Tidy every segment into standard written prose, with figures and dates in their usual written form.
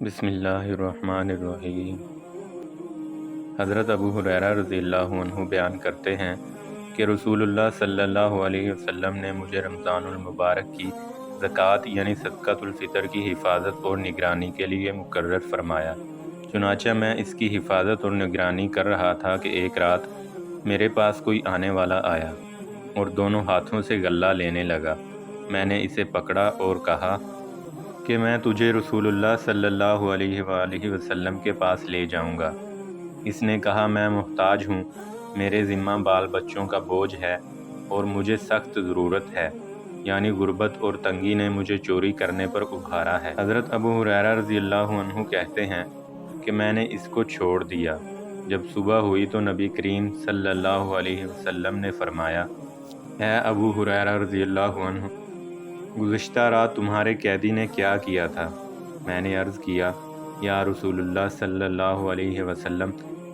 بسم اللہ الرحمن الرحیم۔ حضرت ابو ہریرہ رضی اللہ عنہ بیان کرتے ہیں کہ رسول اللہ صلی اللہ علیہ وسلم نے مجھے رمضان المبارک کی زکوٰۃ یعنی صدقۃ الفطر کی حفاظت اور نگرانی کے لیے مقرر فرمایا۔ چنانچہ میں اس کی حفاظت اور نگرانی کر رہا تھا کہ ایک رات میرے پاس کوئی آنے والا آیا اور دونوں ہاتھوں سے غلہ لینے لگا۔ میں نے اسے پکڑا اور کہا کہ میں تجھے رسول اللہ صلی اللہ علیہ وآلہ وسلم کے پاس لے جاؤں گا۔ اس نے کہا میں محتاج ہوں، میرے ذمہ بال بچوں کا بوجھ ہے اور مجھے سخت ضرورت ہے، یعنی غربت اور تنگی نے مجھے چوری کرنے پر ابھارا ہے۔ حضرت ابو ہریرہ رضی اللہ عنہ کہتے ہیں کہ میں نے اس کو چھوڑ دیا۔ جب صبح ہوئی تو نبی کریم صلی اللہ علیہ وسلم نے فرمایا، اے ابو ہریرہ رضی اللہ عنہ، گزشتہ رات تمہارے قیدی نے کیا کیا تھا؟ میں نے عرض کیا، یا رسول اللہ صلی اللہ علیہ وسلم،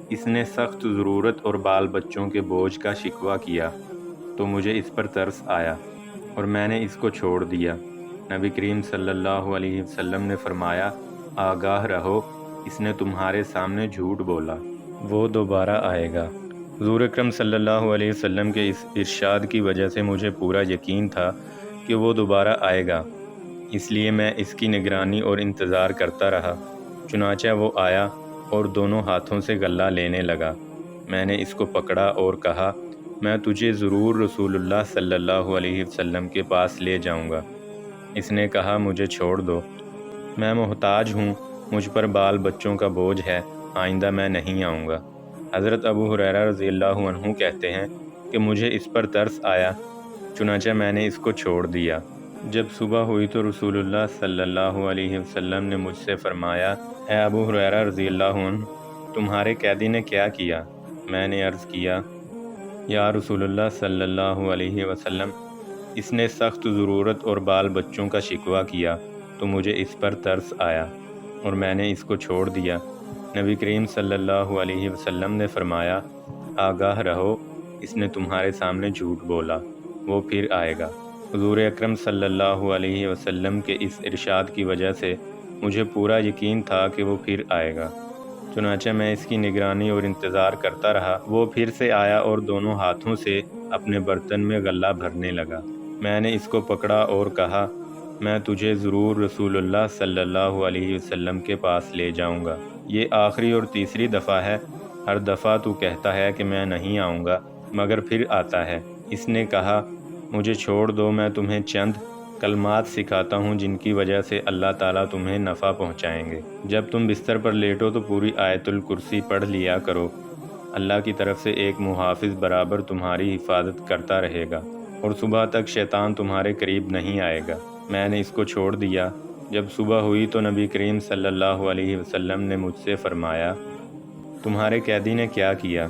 اس نے سخت ضرورت اور بال بچوں کے بوجھ کا شکوہ کیا تو مجھے اس پر ترس آیا اور میں نے اس کو چھوڑ دیا۔ نبی کریم صلی اللہ علیہ وسلم نے فرمایا، آگاہ رہو، اس نے تمہارے سامنے جھوٹ بولا، وہ دوبارہ آئے گا۔ حضور اکرم صلی اللہ علیہ وسلم کے اس ارشاد کی وجہ سے مجھے پورا یقین تھا کہ وہ دوبارہ آئے گا، اس لیے میں اس کی نگرانی اور انتظار کرتا رہا۔ چنانچہ وہ آیا اور دونوں ہاتھوں سے غلہ لینے لگا۔ میں نے اس کو پکڑا اور کہا، میں تجھے ضرور رسول اللہ صلی اللہ علیہ وسلم کے پاس لے جاؤں گا۔ اس نے کہا، مجھے چھوڑ دو، میں محتاج ہوں، مجھ پر بال بچوں کا بوجھ ہے، آئندہ میں نہیں آؤں گا۔ حضرت ابو ہریرہ رضی اللہ عنہ کہتے ہیں کہ مجھے اس پر ترس آیا، چنانچہ میں نے اس کو چھوڑ دیا۔ جب صبح ہوئی تو رسول اللہ صلی اللہ علیہ وسلم نے مجھ سے فرمایا، اے ابو ہریرہ رضی اللہ عنہ، تمہارے قیدی نے کیا کیا؟ میں نے عرض کیا، یا رسول اللہ صلی اللہ علیہ وسلم، اس نے سخت ضرورت اور بال بچوں کا شکوہ کیا تو مجھے اس پر ترس آیا اور میں نے اس کو چھوڑ دیا۔ نبی کریم صلی اللہ علیہ وسلم نے فرمایا، آگاہ رہو، اس نے تمہارے سامنے جھوٹ بولا، وہ پھر آئے گا۔ حضور اکرم صلی اللہ علیہ وسلم کے اس ارشاد کی وجہ سے مجھے پورا یقین تھا کہ وہ پھر آئے گا، چنانچہ میں اس کی نگرانی اور انتظار کرتا رہا۔ وہ پھر سے آیا اور دونوں ہاتھوں سے اپنے برتن میں غلہ بھرنے لگا۔ میں نے اس کو پکڑا اور کہا، میں تجھے ضرور رسول اللہ صلی اللہ علیہ وسلم کے پاس لے جاؤں گا۔ یہ آخری اور تیسری دفعہ ہے، ہر دفعہ تو کہتا ہے کہ میں نہیں آؤں گا مگر پھر آتا ہے۔ اس نے کہا، مجھے چھوڑ دو، میں تمہیں چند کلمات سکھاتا ہوں جن کی وجہ سے اللہ تعالیٰ تمہیں نفع پہنچائیں گے۔ جب تم بستر پر لیٹو تو پوری آیت الکرسی پڑھ لیا کرو، اللہ کی طرف سے ایک محافظ برابر تمہاری حفاظت کرتا رہے گا اور صبح تک شیطان تمہارے قریب نہیں آئے گا۔ میں نے اس کو چھوڑ دیا۔ جب صبح ہوئی تو نبی کریم صلی اللہ علیہ وسلم نے مجھ سے فرمایا، تمہارے قیدی نے کیا کیا؟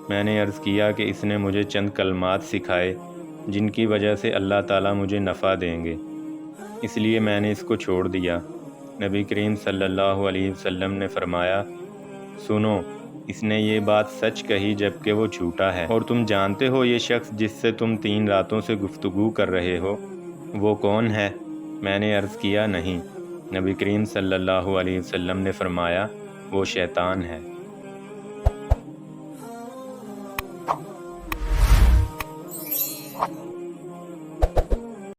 میں نے عرض کیا کہ اس نے مجھے چند کلمات سکھائے جن کی وجہ سے اللہ تعالیٰ مجھے نفع دیں گے، اس لیے میں نے اس کو چھوڑ دیا۔ نبی کریم صلی اللہ علیہ وسلم نے فرمایا، سنو، اس نے یہ بات سچ کہی جبکہ وہ جھوٹا ہے، اور تم جانتے ہو یہ شخص جس سے تم 3 راتوں سے گفتگو کر رہے ہو وہ کون ہے؟ میں نے عرض کیا، نہیں۔ نبی کریم صلی اللہ علیہ وسلم نے فرمایا، وہ شیطان ہے۔